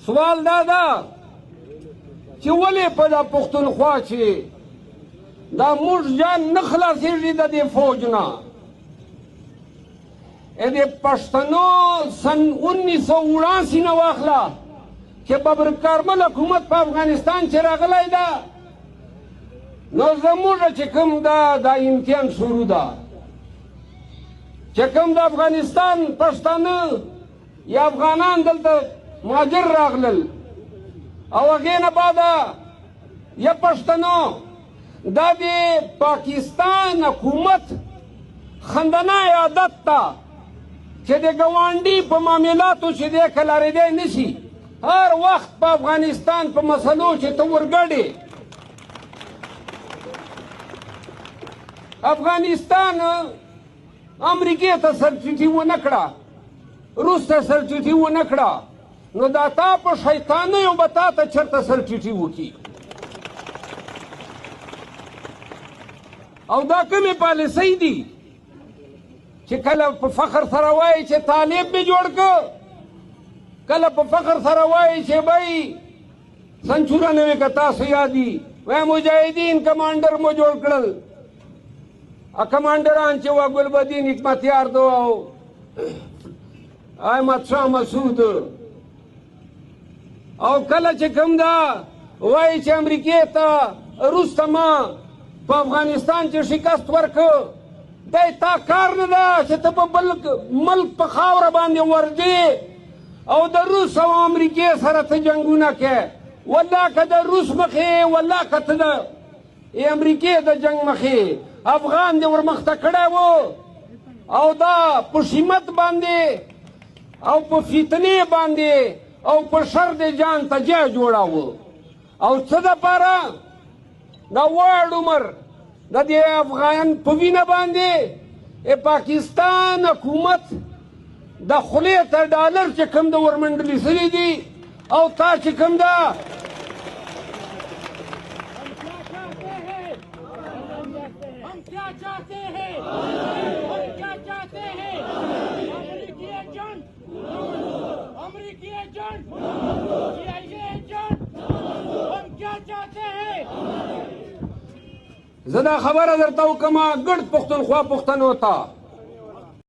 سوال دا ده چې ولې په دا پښتونخوا چې دا موږ جان نه خلاصېږي د دې فوج نه د پښتنو سن 1979 نه واخله چې ببر کارمل حکومت په افغانستان چې راغلی ده نو زموږ چې کوم دا امتحان شروع ده چې کوم د افغانستان پښتانه یا افغانان دلته مهاجر راغلل او هغې نه بعده یا پښتنو دا د پاکستان حکومت خندنای عادت ته چې د ګاونډي په معاملاتو چې دی کلاریدی نشي هر وخت په افغانستان په مسلو چې ته ورګډې افغانستان امریکې ته سرچټي ونه کړه روس ته سرچټي ونه کړه نو دا تا په شیطانیو به تا ته چېرته سرچټي وکړي او دا کومې پالیسۍ دي چې کله په فخر سره وایي چې طالب مې جوړ که کله په فخر سره وایي چې بھائی سن 94 که تاسو یادي وایي مجاهدین کمانډر مو جوړ کړل کمانډران چې وا ګلبدین حکمتیار دو او احمد شاه مسعود او کله چې کوم دا وایي چې امریکې ته روس ته ما په افغانستان چې شکست ورکړ دی تا کار نه ده چې ته په بل ملک په خاوره باندې ورځې او د روس او امریکې سره ته جنګونه کوې والله که د روس مخې والله که ته د امریکې د جنګ مخې افغان دې ورمخته کړی و او دا په شیمت باندې او په فتنې باندې او په شر د جان ته ځای جوړاوه او څه دپاره دا واړ عمر د دې افغان په وینه باندې پاکستان حکومت د خولې ته ډالر چې کوم د ورمنډلي سوي دي او تا چې کوم ده زه دا خبره درته وکړمه ګرد پښتونخوا پښتنو ته